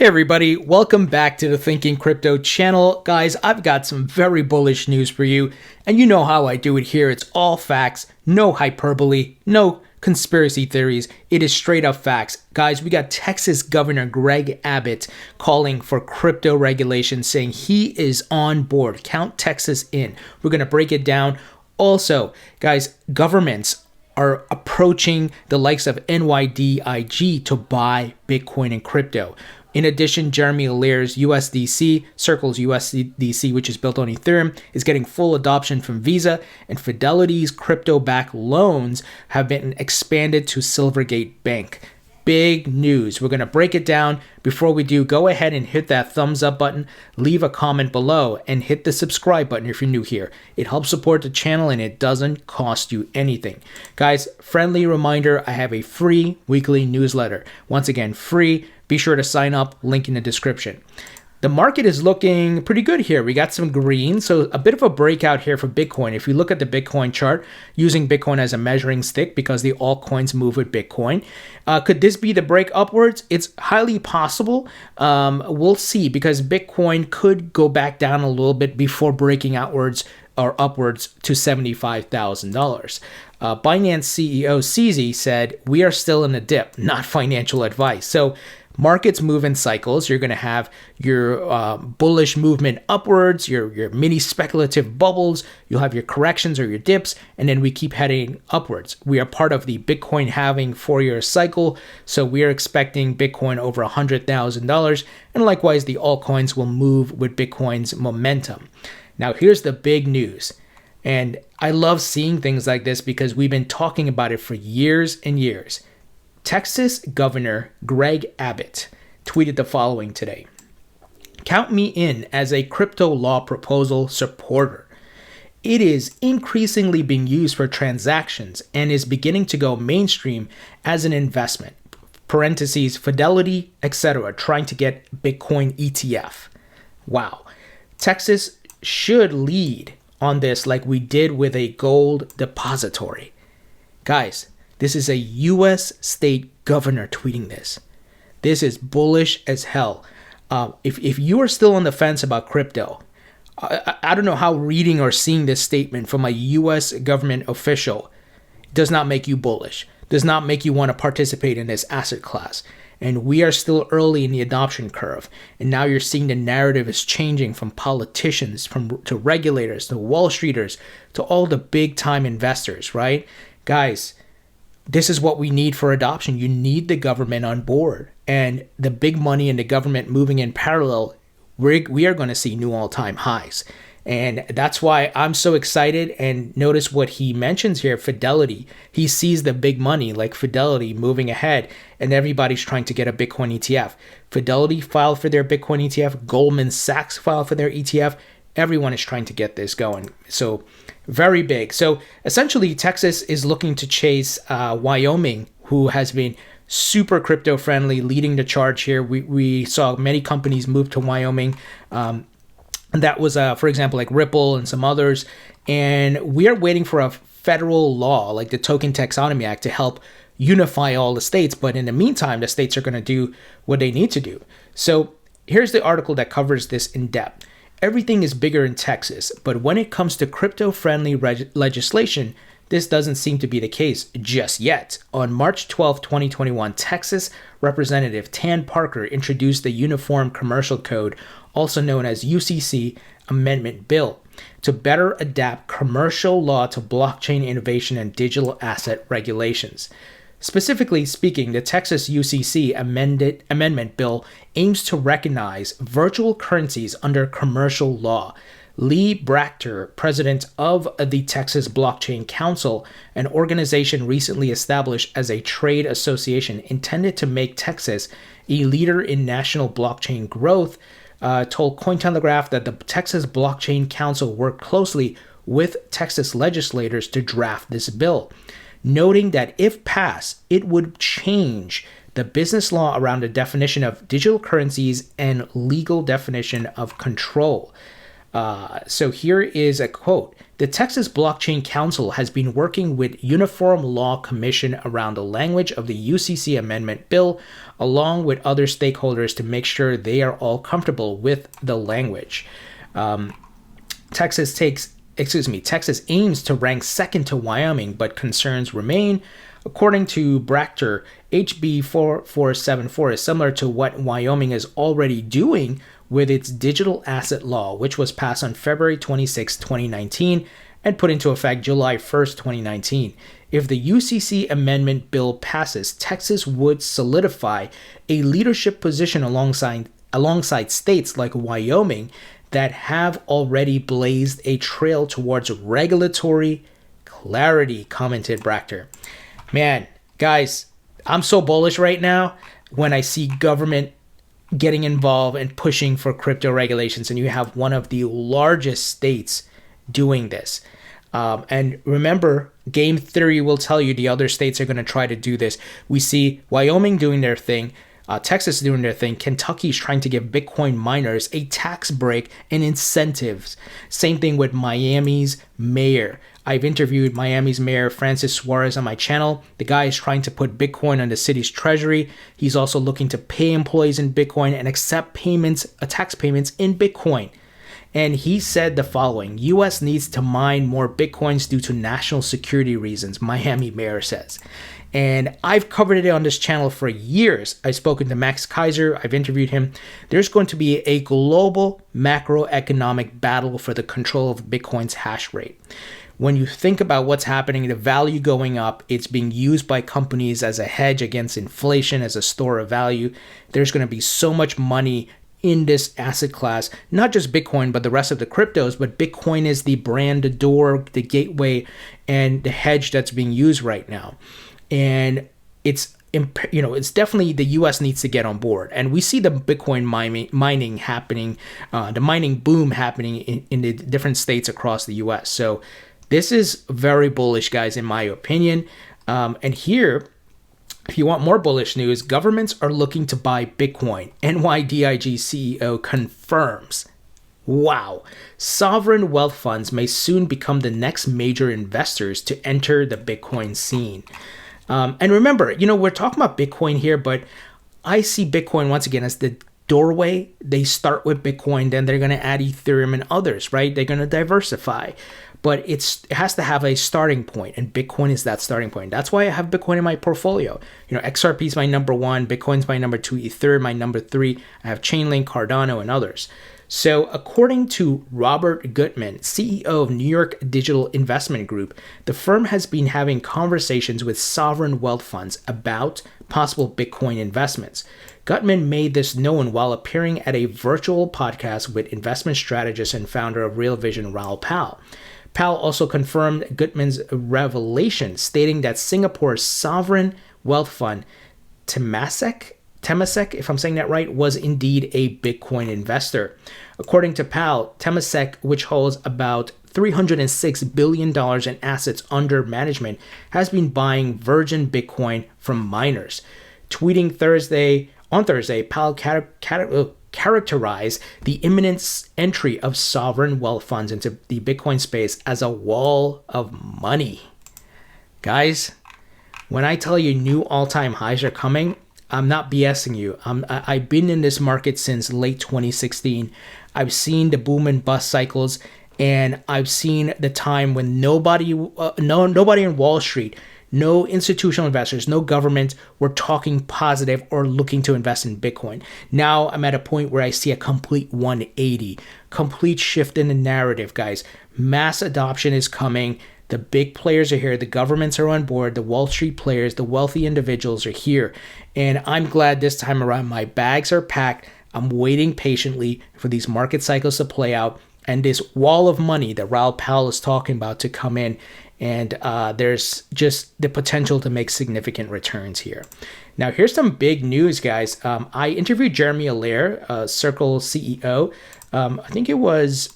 Hey everybody, welcome back to the Thinking Crypto channel. Guys, I've got some very bullish news for you, and you know how I do it here. It's all facts, no hyperbole, no conspiracy theories. It is straight up facts. Guys, we got Texas Governor Greg Abbott calling for crypto regulation, saying he is on board. Count Texas in. We're going to break it down. Also, guys, governments are approaching the likes of NYDIG to buy Bitcoin and crypto. In addition, Jeremy Allaire's USDC, Circle's USDC, which is built on Ethereum, is getting full adoption from Visa, and Fidelity's crypto-backed loans have been expanded to Silvergate Bank. Big news. We're going to break it down. Before we do, go ahead and hit that thumbs up button, leave a comment below, and hit the subscribe button if you're new here. It helps support the channel and it doesn't cost you anything. Guys, friendly reminder, I have a free weekly newsletter. Once again, free. Be sure to sign up, link in the description. The market is looking pretty good here. We got some green, so a bit of a breakout here for Bitcoin. If you look at the Bitcoin chart, using Bitcoin as a measuring stick because the altcoins move with Bitcoin. Could this be the break upwards? It's highly possible. We'll see, because Bitcoin could go back down a little bit before breaking outwards or upwards to $75,000. Binance CEO CZ said, "We are still in a dip, not financial advice." So markets move in cycles. You're going to have your bullish movement upwards, your mini speculative bubbles. You'll have your corrections or your dips, and then we keep heading upwards. We are part of the Bitcoin halving 4-year cycle, so we are expecting Bitcoin over $100,000, and likewise the altcoins will move with Bitcoin's momentum. Now here's the big news, and I love seeing things like this because we've been talking about it for years and years. Texas Governor Greg Abbott tweeted the following today: "Count me in as a crypto law proposal supporter. It is increasingly being used for transactions and is beginning to go mainstream as an investment. Parentheses, Fidelity, etc., trying to get Bitcoin ETF." Wow. Texas should lead on this like we did with a gold depository. Guys, this is a U.S. state governor tweeting this. This is bullish as hell. If you are still on the fence about crypto, I don't know how reading or seeing this statement from a U.S. government official does not make you bullish, does not make you want to participate in this asset class. And we are still early in the adoption curve. And now you're seeing the narrative is changing from politicians, to regulators, to Wall Streeters, to all the big time investors, right? Guys, this is what we need for adoption. You need the government on board, and the big money and the government moving in parallel. We are going to see new all-time highs. And that's why I'm so excited. And notice what he mentions here, Fidelity. He sees the big money like Fidelity moving ahead, and everybody's trying to get a Bitcoin ETF. Fidelity filed for their Bitcoin ETF. Goldman Sachs filed for their ETF. Everyone is trying to get this going. So very big. So essentially, Texas is looking to chase Wyoming, who has been super crypto friendly, leading the charge here. We saw many companies move to Wyoming. That was, for example, like Ripple and some others. And we are waiting for a federal law, like the Token Taxonomy Act, to help unify all the states. But in the meantime, the states are going to do what they need to do. So here's the article that covers this in depth. Everything is bigger in Texas, but when it comes to crypto-friendly legislation, this doesn't seem to be the case just yet. On March 12, 2021, Texas Representative Tan Parker introduced the Uniform Commercial Code, also known as UCC Amendment Bill, to better adapt commercial law to blockchain innovation and digital asset regulations. Specifically speaking, the Texas UCC Amendment Bill aims to recognize virtual currencies under commercial law. Lee Brachter, president of the Texas Blockchain Council, an organization recently established as a trade association intended to make Texas a leader in national blockchain growth, told Cointelegraph that the Texas Blockchain Council worked closely with Texas legislators to draft this bill, noting that if passed, it would change the business law around the definition of digital currencies and legal definition of control. So here is a quote. The Texas Blockchain Council has been working with Uniform Law Commission around the language of the UCC amendment bill, along with other stakeholders to make sure they are all comfortable with the language. Texas aims to rank second to Wyoming, but concerns remain. According to Bractor, HB 4474 is similar to what Wyoming is already doing with its digital asset law, which was passed on February 26, 2019, and put into effect July 1st, 2019. If the UCC amendment bill passes, Texas would solidify a leadership position alongside states like Wyoming that have already blazed a trail towards regulatory clarity, commented Bractor. Man, guys, I'm so bullish right now when I see government getting involved and pushing for crypto regulations, and you have one of the largest states doing this. And remember, game theory will tell you the other states are going to try to do this. We see Wyoming doing their thing, Texas doing their thing. Kentucky's trying to give Bitcoin miners a tax break and incentives. Same thing with Miami's mayor. I've interviewed Miami's mayor, Francis Suarez, on my channel. The guy is trying to put Bitcoin on the city's treasury. He's also looking to pay employees in Bitcoin and accept tax payments in Bitcoin. And he said the following: U.S. needs to mine more Bitcoins due to national security reasons, Miami mayor says. And I've covered it on this channel for years. I've spoken to Max Kaiser. I've interviewed him. There's going to be a global macroeconomic battle for the control of Bitcoin's hash rate. When you think about what's happening, the value going up, it's being used by companies as a hedge against inflation, as a store of value. There's going to be so much money in this asset class, not just Bitcoin, but the rest of the cryptos. But Bitcoin is the brand, the door, the gateway, and the hedge that's being used right now. And it's definitely the U.S. needs to get on board. And we see the Bitcoin mining happening, the mining boom happening in the different states across the U.S. So this is very bullish, guys, in my opinion. And here, if you want more bullish news, governments are looking to buy Bitcoin. NYDIG CEO confirms. Wow. Sovereign wealth funds may soon become the next major investors to enter the Bitcoin scene. And remember, we're talking about Bitcoin here, but I see Bitcoin once again as the doorway. They start with Bitcoin, then they're going to add Ethereum and others, right? They're going to diversify. But it has to have a starting point, and Bitcoin is that starting point. That's why I have Bitcoin in my portfolio. XRP is my number one, Bitcoin's my number two, Ethereum my number three. I have Chainlink, Cardano, and others. So according to Robert Gutman, CEO of New York Digital Investment Group, the firm has been having conversations with sovereign wealth funds about possible Bitcoin investments. Gutman made this known while appearing at a virtual podcast with investment strategist and founder of Real Vision, Raoul Pal. Pal also confirmed Gutman's revelation, stating that Singapore's sovereign wealth fund, Temasek, if I'm saying that right, was indeed a Bitcoin investor. According to Pal, Temasek, which holds about $306 billion in assets under management, has been buying virgin Bitcoin from miners. Tweeting on Thursday, Pal characterized the imminent entry of sovereign wealth funds into the Bitcoin space as a wall of money. Guys, when I tell you new all-time highs are coming, I'm not BSing you. I've been in this market since late 2016. I've seen the boom and bust cycles, and I've seen the time when nobody in Wall Street, no institutional investors, no government were talking positive or looking to invest in Bitcoin. Now I'm at a point where I see a complete 180, complete shift in the narrative, guys. Mass adoption is coming. The big players are here. The governments are on board. The Wall Street players, the wealthy individuals are here. And I'm glad this time around my bags are packed. I'm waiting patiently for these market cycles to play out and this wall of money that Raoul Pal is talking about to come in. And there's just the potential to make significant returns here. Now, here's some big news, guys. I interviewed Jeremy Allaire, Circle CEO. I think it was,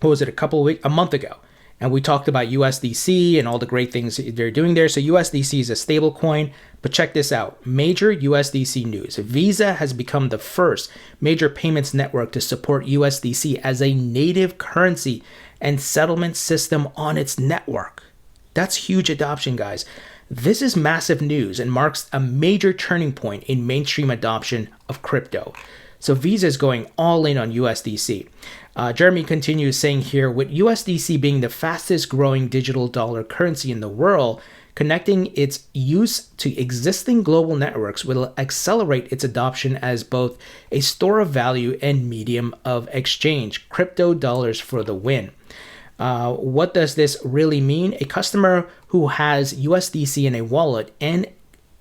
a month ago. And we talked about USDC and all the great things they're doing there. So USDC is a stable coin, but check this out. Major USDC news. Visa has become the first major payments network to support USDC as a native currency and settlement system on its network. That's huge adoption, guys. This is massive news and marks a major turning point in mainstream adoption of crypto. So Visa is going all in on USDC. Jeremy continues saying here, with USDC being the fastest growing digital dollar currency in the world, connecting its use to existing global networks will accelerate its adoption as both a store of value and medium of exchange. Crypto dollars for the win. What does this really mean? A customer who has USDC in a wallet and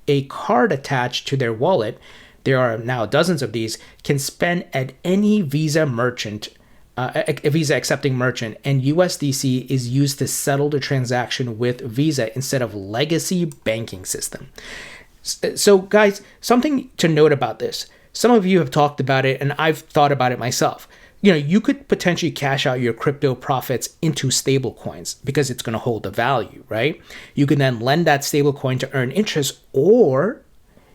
a card attached to their wallet, there are now dozens of these, can spend at any Visa merchant, a Visa accepting merchant, and USDC is used to settle the transaction with Visa instead of legacy banking system. So guys, something to note about this. Some of you have talked about it and I've thought about it myself. You could potentially cash out your crypto profits into stable coins because it's going to hold the value, right? You can then lend that stable coin to earn interest, or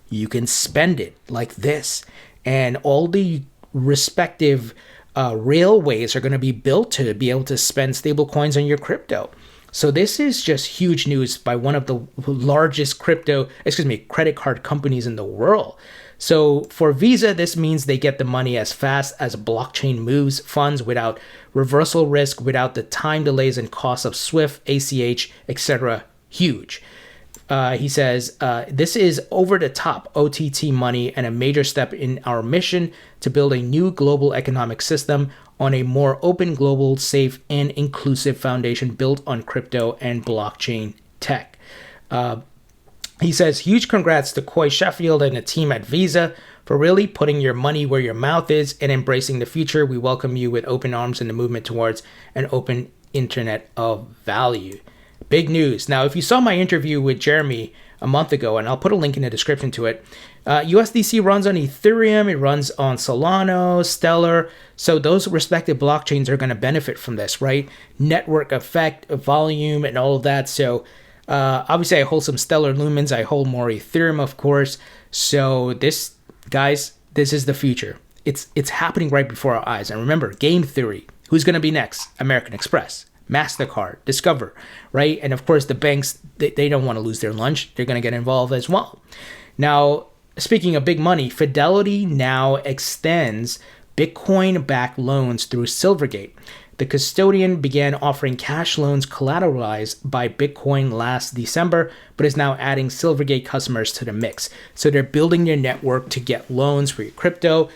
you can spend it like this. And all the respective railways are going to be built to be able to spend stable coins on your crypto. So this is just huge news by one of the largest credit card companies in the world. So for Visa, this means they get the money as fast as blockchain moves funds without reversal risk, without the time delays and costs of SWIFT, ACH, etc. Huge. He says, this is over the top OTT money and a major step in our mission to build a new global economic system on a more open, global, safe, and inclusive foundation built on crypto and blockchain tech. He says, huge congrats to Coy Sheffield and the team at Visa for really putting your money where your mouth is and embracing the future. We welcome you with open arms in the movement towards an open internet of value. Big news. Now, if you saw my interview with Jeremy a month ago, and I'll put a link in the description to it, USDC runs on Ethereum, it runs on Solana, Stellar. So those respective blockchains are going to benefit from this, right? Network effect, volume, and all of that. So obviously, I hold some Stellar Lumens. I hold more Ethereum, of course. So this, guys, this is the future. It's happening right before our eyes. And remember, game theory. Who's going to be next? American Express, MasterCard, Discover, right? And of course, the banks, they don't want to lose their lunch. They're going to get involved as well. Now, speaking of big money, Fidelity now extends Bitcoin-backed loans through Silvergate. The custodian began offering cash loans collateralized by Bitcoin last December, but is now adding Silvergate customers to the mix. So they're building their network to get loans for your crypto.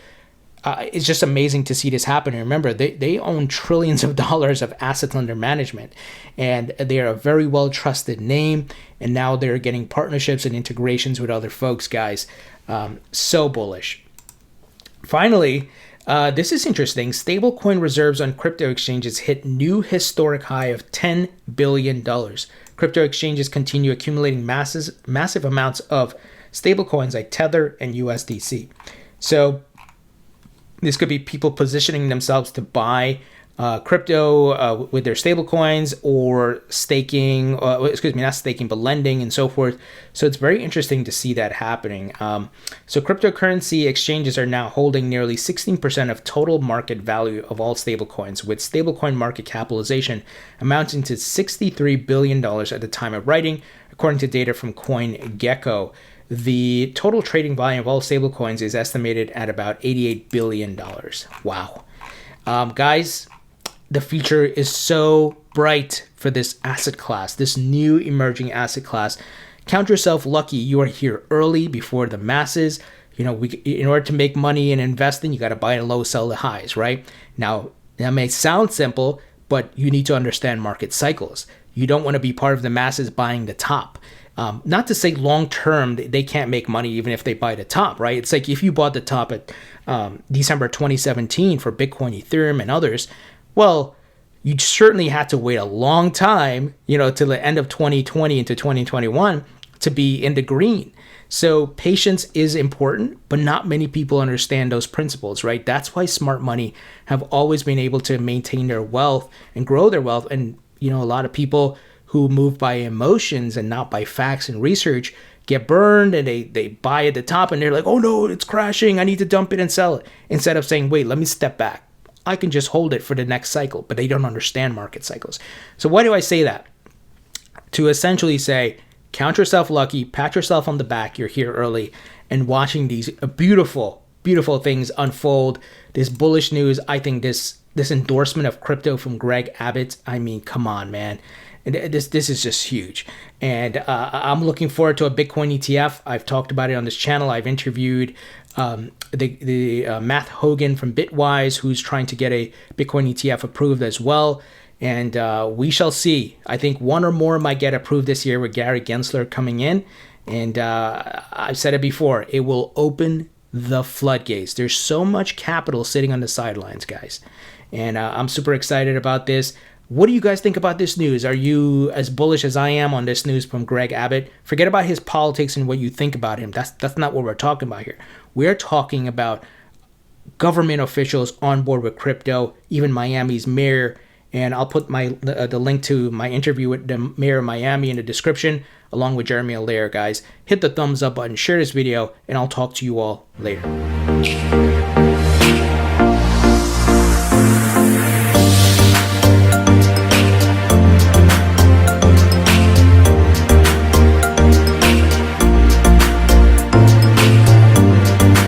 It's just amazing to see this happen. And remember, they own trillions of dollars of assets under management, and they are a very well trusted name. And now they're getting partnerships and integrations with other folks, guys. So bullish. Finally, this is interesting. Stablecoin reserves on crypto exchanges hit new historic high of $10 billion. Crypto exchanges continue accumulating massive amounts of stablecoins like Tether and USDC. So this could be people positioning themselves to buy crypto with their stablecoins, or staking, not staking, but lending and so forth. So it's very interesting to see that happening. So cryptocurrency exchanges are now holding nearly 16% of total market value of all stablecoins, with stablecoin market capitalization amounting to $63 billion at the time of writing, according to data from CoinGecko. The total trading volume of all stablecoins is estimated at about $88 billion. Wow. Guys, the future is so bright for this asset class, this new emerging asset class. Count yourself lucky you are here early before the masses. In order to make money and invest in, you got to buy the low, sell the highs, right? Now, that may sound simple, but you need to understand market cycles. You don't want to be part of the masses buying the top. Not to say long term they can't make money even if they buy the top, right? It's like if you bought the top at December 2017 for Bitcoin, Ethereum, and others, well, you certainly had to wait a long time, till the end of 2020 into 2021 to be in the green. So patience is important, but not many people understand those principles, right? That's why smart money have always been able to maintain their wealth and grow their wealth and a lot of people who move by emotions and not by facts and research get burned, and they buy at the top and they're like, oh no, it's crashing, I need to dump it and sell it, instead of saying, wait, let me step back, I can just hold it for the next cycle. But they don't understand market cycles. So why do I say that? To essentially say, count yourself lucky, pat yourself on the back, you're here early and watching these beautiful things unfold. This bullish news, I think this endorsement of crypto from Greg Abbott, I mean, come on, man. This is just huge. And I'm looking forward to a Bitcoin ETF. I've talked about it on this channel. I've interviewed Matt Hogan from Bitwise, who's trying to get a Bitcoin ETF approved as well. And we shall see. I think one or more might get approved this year with Gary Gensler coming in. And I've said it before, it will open the floodgates. There's so much capital sitting on the sidelines, guys. And I'm super excited about this. What do you guys think about this news? Are you as bullish as I am on this news from Greg Abbott? Forget about his politics and what you think about him. That's not what we're talking about here. We're talking about government officials on board with crypto, even Miami's mayor. And I'll put the link to my interview with the mayor of Miami in the description, along with Jeremy Allaire, guys. Hit the thumbs up button, share this video, and I'll talk to you all later.